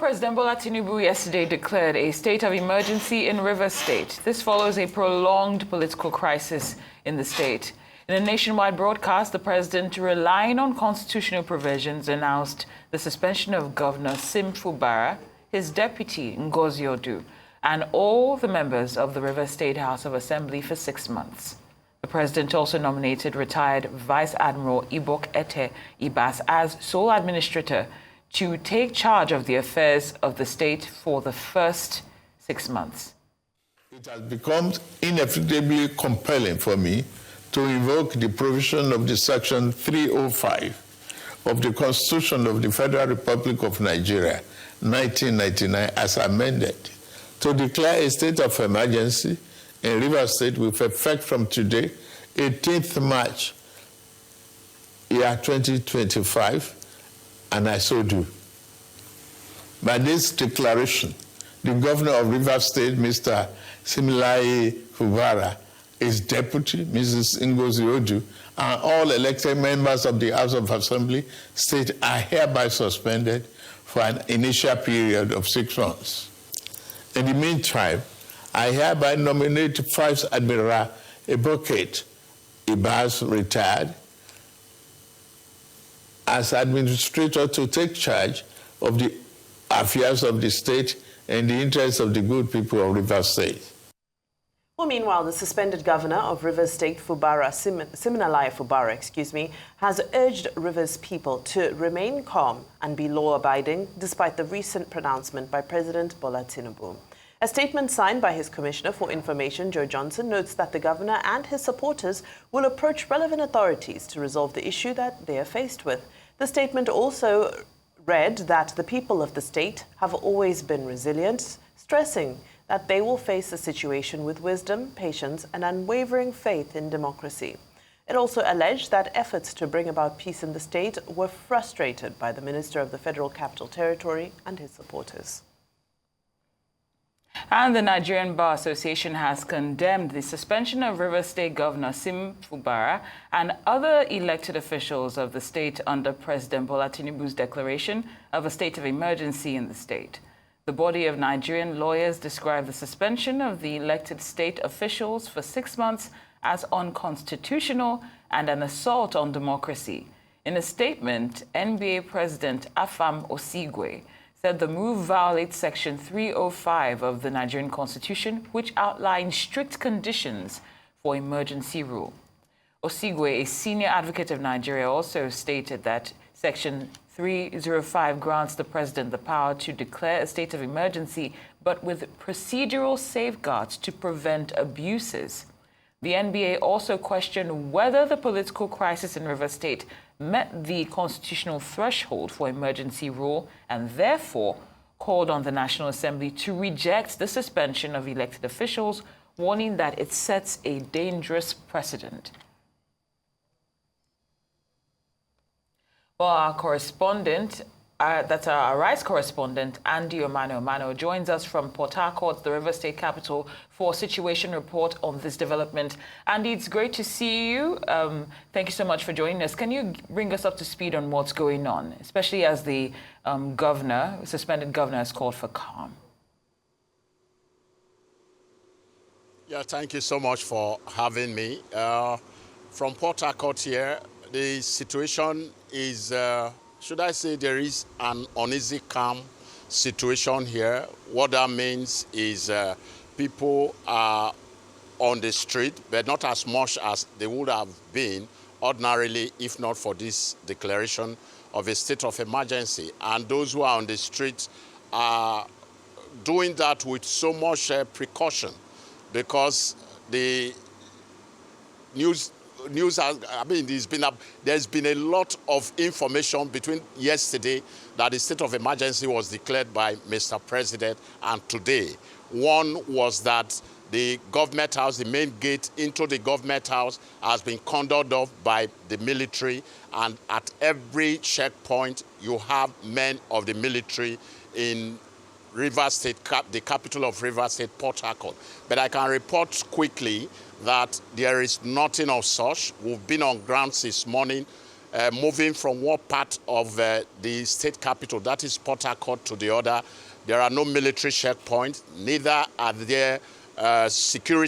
President Bola Tinubu yesterday declared a state of emergency in Rivers State. This follows a prolonged political crisis in the state. In a nationwide broadcast, the president, relying on constitutional provisions, announced the suspension of Governor Sim Fubara, his deputy Ngozi Odu, and all the members of the Rivers State House of Assembly for 6 months. The president also nominated retired Vice Admiral Ibok Ete Ibas as sole administrator to take charge of the affairs of the state for the first 6 months. It has become inevitably compelling for me to invoke the provision of the Section 305 of the Constitution of the Federal Republic of Nigeria, 1999, as amended, to declare a state of emergency in Rivers State with effect from today, 18th March, year 2025, and I so do. By this declaration, the governor of Rivers State, Mr. Similai Fubara, his deputy, Mrs. Ngozi Odu, and all elected members of the House of Assembly state are hereby suspended for an initial period of 6 months. In the meantime, I hereby nominate Vice Admiral Ibok Ibas, retired, as administrator to take charge of the affairs of the state and the interests of the good people of Rivers State. Well, meanwhile, the suspended governor of Rivers State, Siminalayi Fubara, has urged Rivers people to remain calm and be law-abiding despite the recent pronouncement by President Bola Tinubu. A statement signed by his Commissioner for Information, Joe Johnson, notes that the governor and his supporters will approach relevant authorities to resolve the issue that they are faced with. The statement also read that the people of the state have always been resilient, stressing that they will face the situation with wisdom, patience, and unwavering faith in democracy. It also alleged that efforts to bring about peace in the state were frustrated by the Minister of the Federal Capital Territory and his supporters. And the Nigerian Bar Association has condemned the suspension of Rivers State Governor Sim Fubara and other elected officials of the state under President Bola Tinubu's declaration of a state of emergency in the state. The body of Nigerian lawyers described the suspension of the elected state officials for 6 months as unconstitutional and an assault on democracy. In a statement, NBA President Afam Osigwe said the move violates Section 305 of the Nigerian Constitution, which outlines strict conditions for emergency rule. Osigwe, a senior advocate of Nigeria, also stated that Section 305 grants the president the power to declare a state of emergency, but with procedural safeguards to prevent abuses. The NBA also questioned whether the political crisis in Rivers State met the constitutional threshold for emergency rule and therefore called on the National Assembly to reject the suspension of elected officials, warning that it sets a dangerous precedent. Well, our correspondent, that's our rights correspondent, Andy Omano joins us from Port Harcourt, the River State capital, for a situation report on this development. Andy, it's great to see you. Thank you so much for joining us. Can you bring us up to speed on what's going on, especially as the suspended governor, has called for calm? Yeah, thank you so much for having me. From Port Harcourt here, the situation is, should I say, there is an uneasy, calm situation here. What that means is people are on the street, but not as much as they would have been ordinarily if not for this declaration of a state of emergency. And those who are on the street are doing that with so much precaution, because the news has, there's been a lot of information between yesterday that the state of emergency was declared by Mr. President and today. One was that the government house, the main gate into the government house, has been cordoned off by the military, and at every checkpoint you have men of the military in Rivers State, the capital of Rivers State, Port Harcourt. But I can report quickly that there is nothing of such. We've been on ground this morning moving from one part of the state capital, that is Port Harcourt, to the other. There are no military checkpoints, neither are there military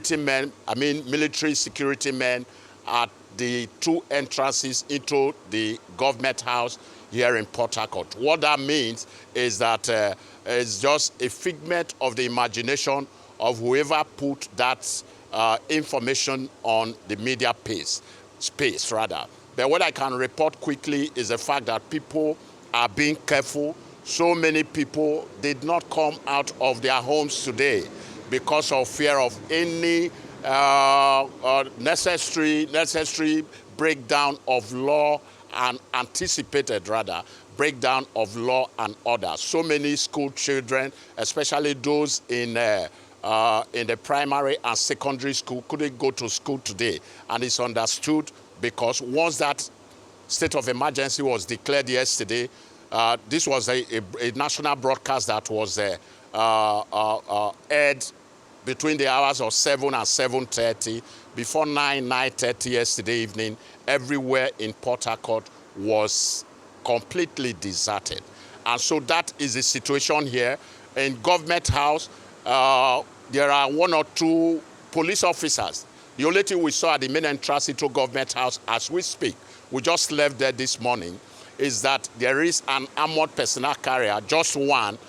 security men at the two entrances into the government house here in Port Harcourt. What that means is that it's just a figment of the imagination of whoever put that information on the media space rather. But what I can report quickly is the fact that people are being careful. So many people did not come out of their homes today because of fear of any necessary breakdown of law and anticipated rather breakdown of law and order. So many school children, especially those in the primary and secondary school, couldn't go to school today, and it's understood because once that state of emergency was declared yesterday, this was a national broadcast that was aired between the hours of 7 and 7:30. Before 9:30 yesterday evening, everywhere in Port Harcourt was completely deserted. And so that is the situation here. In Government House, there are 1 or 2 police officers. The only thing we saw at the main entrance into Government House as we speak, we just left there this morning, is that there is an armored personnel carrier, just one,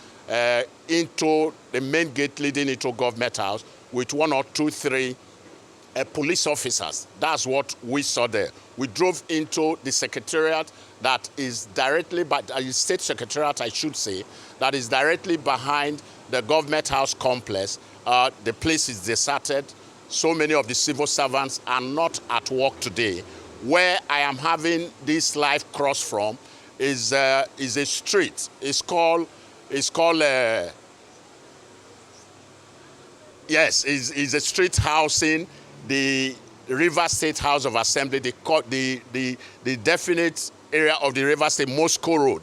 into the main gate leading into Government House with 1 or 2, 3 police officers. That's what we saw there. We drove into the secretariat that is directly, the state secretariat, I should say, that is directly behind the Government House complex. The place is deserted. So many of the civil servants are not at work today. Where I am having this live cross from is a street. It's called is a street housing the River State House of Assembly, the definite area of the River State Moscow Road.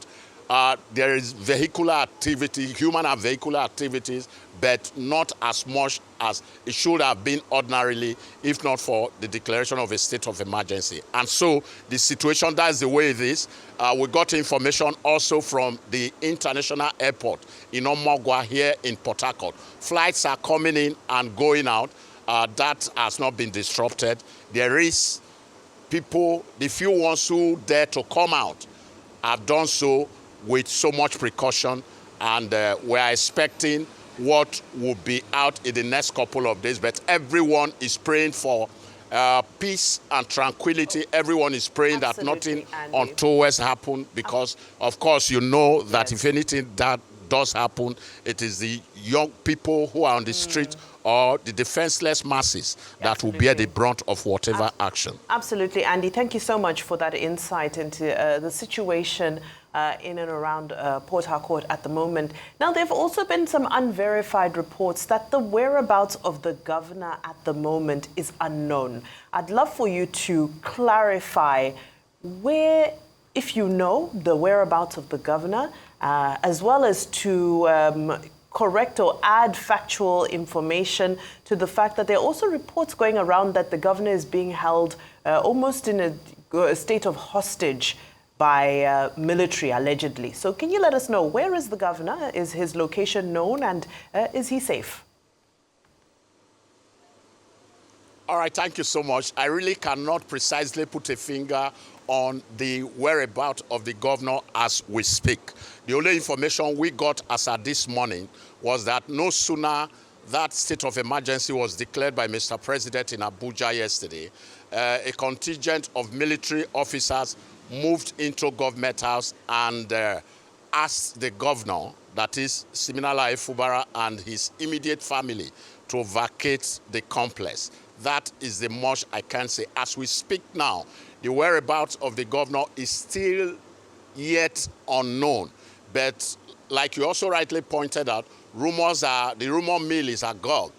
There is vehicular activity, human and vehicular activities, but not as much as it should have been ordinarily, if not for the declaration of a state of emergency. And so the situation, that's the way it is. We got information also from the international airport in Omogwa here in Port Harcourt. Flights are coming in and going out. That has not been disrupted. There is people, the few ones who dare to come out have done so with so much precaution, and we are expecting what will be out in the next couple of days. But everyone is praying for peace and tranquility. Everyone is praying Absolutely, that nothing Andy. untoward happen, because of course you know that if anything that does happen, it is the young people who are on the street or the defenseless masses that will bear the brunt of whatever action. Absolutely, Andy. Thank you so much for that insight into the situation in and around Port Harcourt at the moment. Now, there have also been some unverified reports that the whereabouts of the governor at the moment is unknown. I'd love for you to clarify where, if you know the whereabouts of the governor, as well as to correct or add factual information to the fact that there are also reports going around that the governor is being held almost in a state of hostage by military, allegedly. So can you let us know, where is the governor? Is his location known, and is he safe? All right, thank you so much. I really cannot precisely put a finger on the whereabouts of the governor as we speak. The only information we got as at this morning was that no sooner that state of emergency was declared by Mr. President in Abuja yesterday, a contingent of military officers moved into Government House and asked the governor, that is Siminalayi Fubara, and his immediate family to vacate the complex. That is the much I can say. As we speak now, the whereabouts of the governor is still yet unknown. But like you also rightly pointed out, the rumor mill is agog.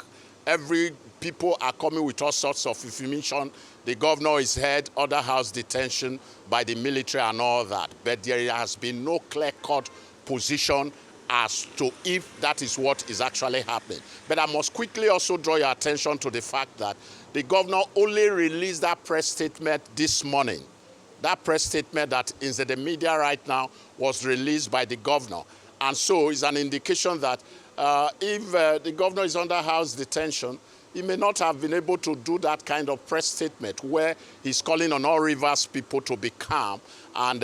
People are coming with all sorts of information. The governor is held under house detention by the military and all that. But there has been no clear-cut position as to if that is what is actually happening. But I must quickly also draw your attention to the fact that the governor only released that press statement this morning That press statement that is in the media right now was released by the governor. And so it's an indication that if the governor is under house detention, he may not have been able to do that kind of press statement where he's calling on all Rivers people to be calm, and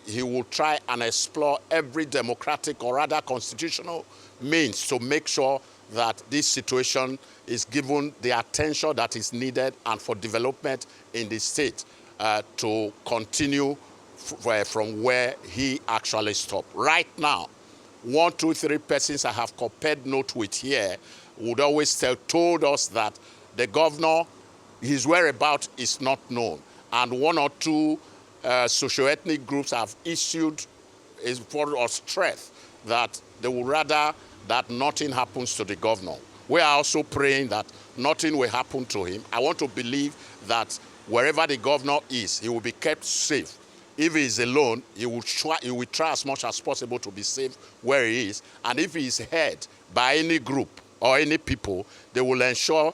he will try and explore every democratic or rather constitutional means to make sure that this situation is given the attention that is needed and for development in the state to continue from where he actually stopped. Right now, 1, 2, 3 persons I have compared note with here would always told us that the governor, his whereabouts is not known. And 1 or 2 socio-ethnic groups have issued a word of stress that they would rather that nothing happens to the governor. We are also praying that nothing will happen to him. I want to believe that wherever the governor is, he will be kept safe. If he is alone, he will try as much as possible to be safe where he is. And if he is held by any group or any people, they will ensure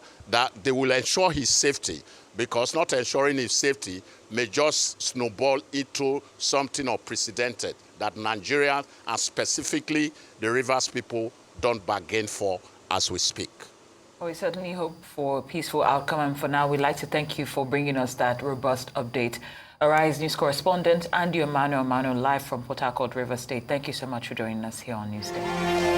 his safety, because not ensuring his safety may just snowball into something unprecedented that Nigerians, and specifically the Rivers people, don't bargain for as we speak. Well, we certainly hope for a peaceful outcome, and for now, we'd like to thank you for bringing us that robust update. Arise News correspondent Andy Emmanuel live from Port Harcourt, Rivers State. Thank you so much for joining us here on Newsday.